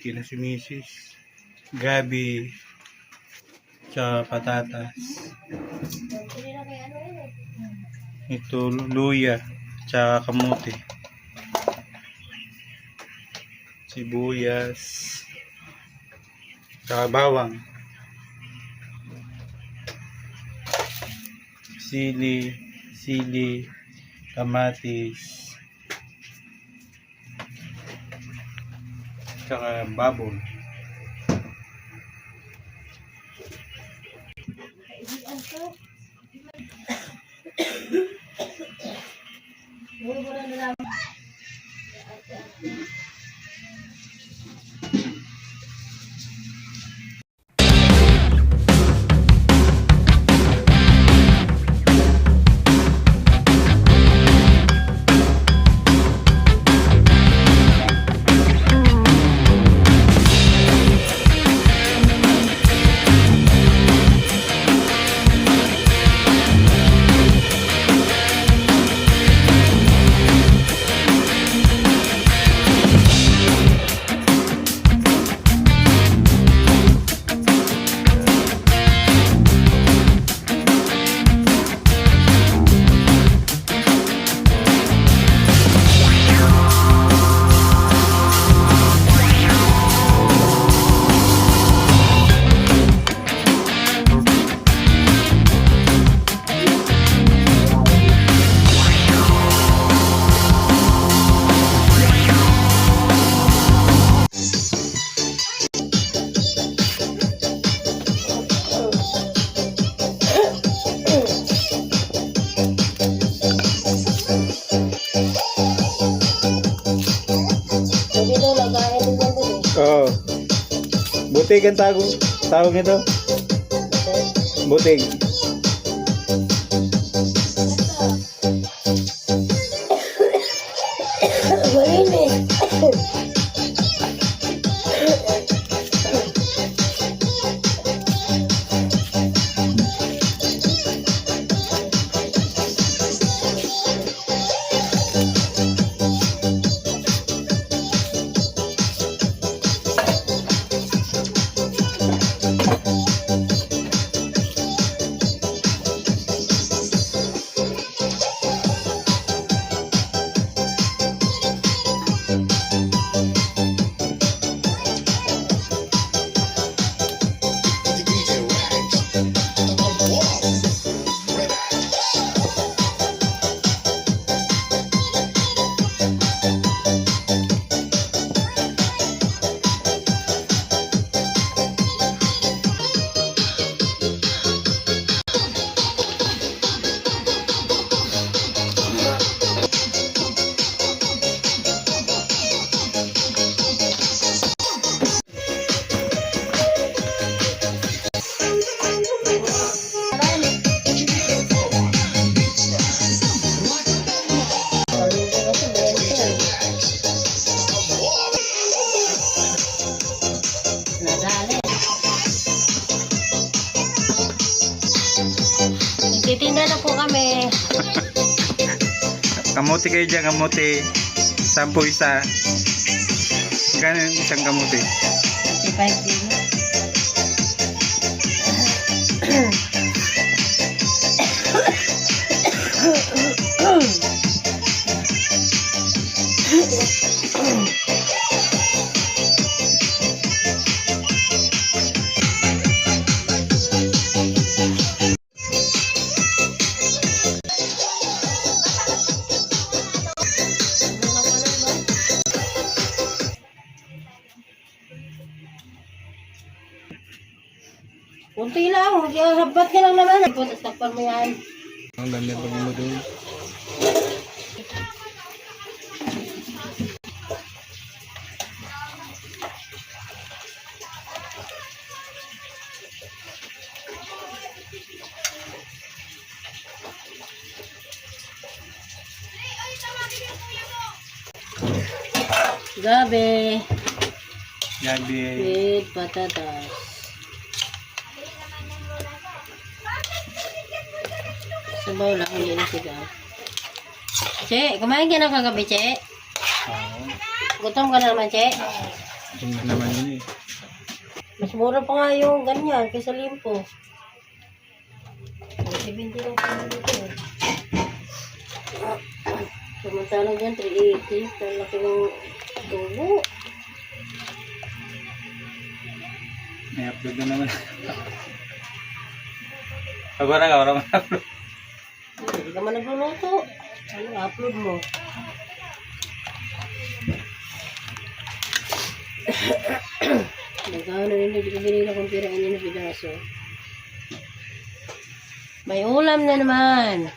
Naglaluluto na si Mrs. Gabi. Tsaka patatas. Ito luya. Tsaka kamote. Sibuyas. Tsaka bawang. Sili, kamatis, tsaka babon. Oo. Butig ang tawag nito. Butig. Titinda na po kami. Kamote kayo dyan, kamote. 10 isa. Magkano yung isang kamote? 55 kilo. Kunti lang, magsasabat ka lang naman. Tapos takpan mo yan. Ang ganda pag mo doon. Gabi. Gabi. With patatas. Sabaw lang, hindi na sigaw. Che, kumain ka na kagabi, Che? Oo. Gutom ka na naman, Che? Hindi naman yun. Mas mura pa nga yung ganyan kaysa limpo. 70 lang pa dito eh. Samantalang dyan, 380. Talaki ng dugo. May upload na naman. Pagwara ka, wala man upload. Hindi ka man nagluluto. Ano, upload mo. Nagkano hindi ko binila kung pirain niya na pidaso. May ulam na naman.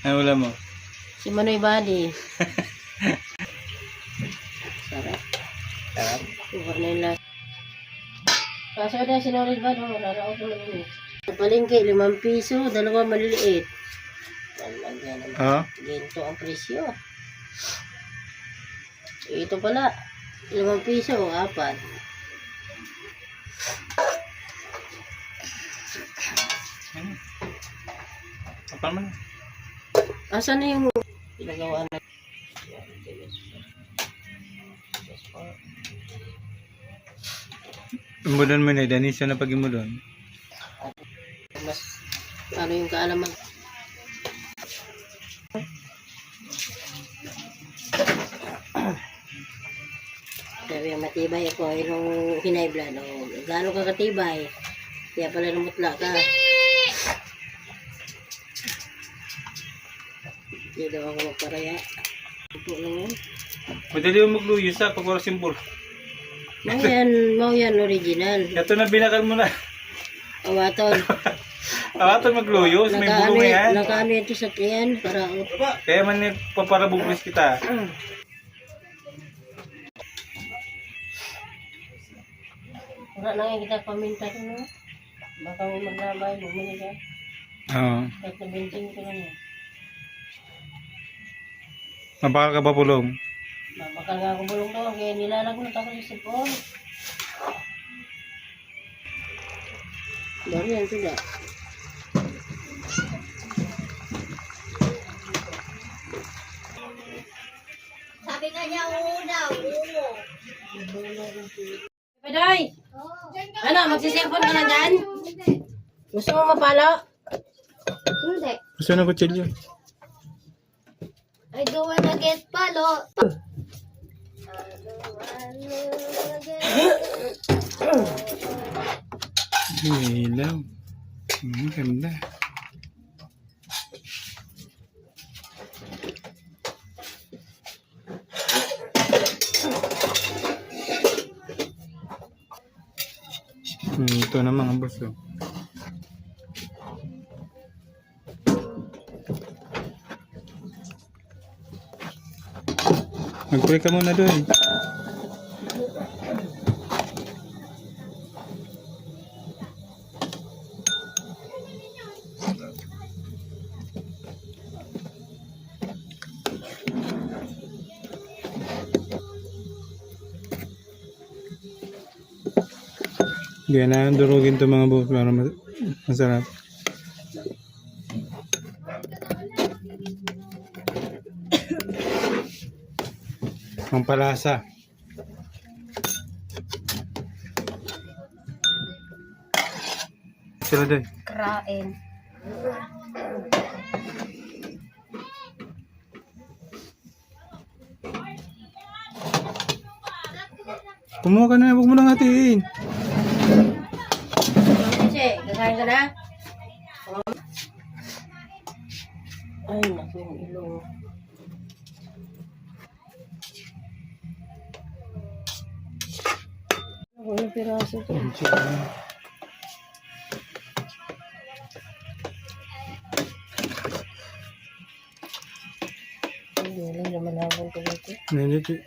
Ano ulam mo? Si Manoy Badi. Sarap. Sarap. Kuha na yung last. Kaso na sinulid ba? Mararaot mo lang eh. Palengke, 5 piso, 2 maliliit. Yan naman. Oo. Ginto ang presyo. Ito pala, 5 piso o 4. Kapal mo na. Asan na yung pinagawa na? Umudan mo na, Danis na pag umudan. Mas, ano yung kaalaman? Sabi yung matibay ako, yung hinay blood. O, gano'n ka katibay. Kaya pala namutla ka. Hindi daw ako magparaya. Ito lang yun. Madali mo magluyo sa pag-wala simbol. Mau yan original. Ito na binakal mo na. Awaton. Awaton magluyo, may bulong yan. Nakaano ito sa tiyan para Kaya man paparabuglis kita. wala na nga kita paminta ko no. Baka mo maglabay, bumili ka. Oo. Kahit na bensin ko lang. Mabakal ka ba pulong? Bakal nga ako bulong to, kaya nilalagot ako sa sipon. Dari yan sila. Sabi ka niya, oo daw, oo. Peday! Ano, magsiselfon ka na dyan? Gusto mo mapalo? Hindi. Gusto na kutsilyo. I don't wanna get palo. Ilaw. Ganda. Ito na mga boss. Oh. Mag-pray ka muna doon. Kailangan durugin to mga boss para masarap. Ang palasa. Sila doon. Krain. Kumuha ka na, huwag mo nang hatiin. Kasi, kakain ka na? Ay, naku, yung ilong. Walang piraso to. Hindi, walang naman habang ko dito. Nandito.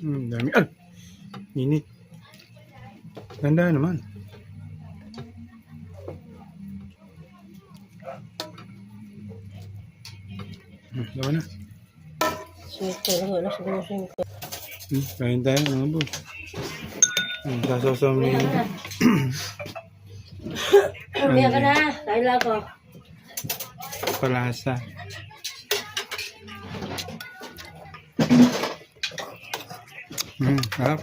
Dami. Ay! Init. Ganda naman. Gawa na. Swerte, wala na siguro swerte. Kain tayo mga boss. Sasaw-saw mo yun. Umiyak ka na. Kain lang ako. Palasa. Harap.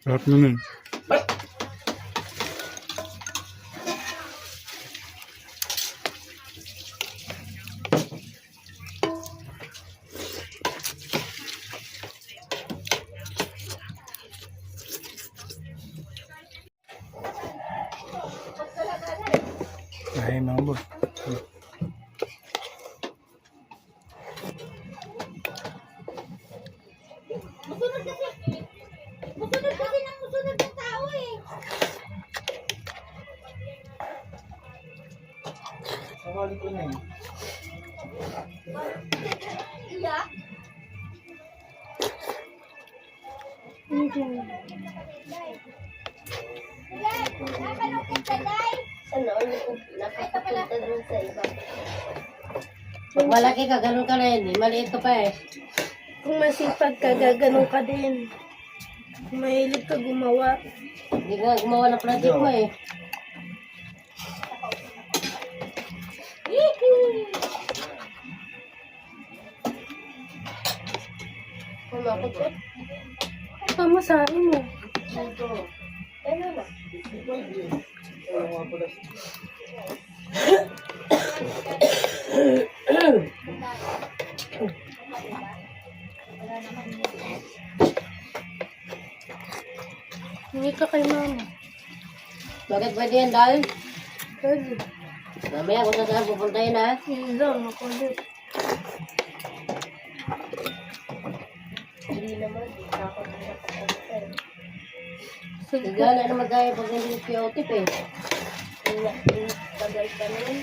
Harap naman. Ay, mga boss. Musunod kasi ng musunod ng tao eh. Sawali ko na yun. Iya. Sana ulit ko nakakapunta rin sa iba. Pag malaki ka, ganun ka na yun. Maliit ka pa eh. Kung masipag ka, gaganon ka din. Mahilig ka gumawa. Hindi ka gumawa ng project mo eh. Kumakot ka? Tama sa akin mo. Ano na? Hindi ka kay mama. Bakit pwede yan, Dal? Pwede. Mamaya kung saan pupunta yun ha. Hindi lang ako ulit. Hindi naman. Ako na nakakita eh. Sige. Gala naman tayo pag hindi piotip eh. Tagal ka na yun.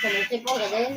Sumisip mo ka din.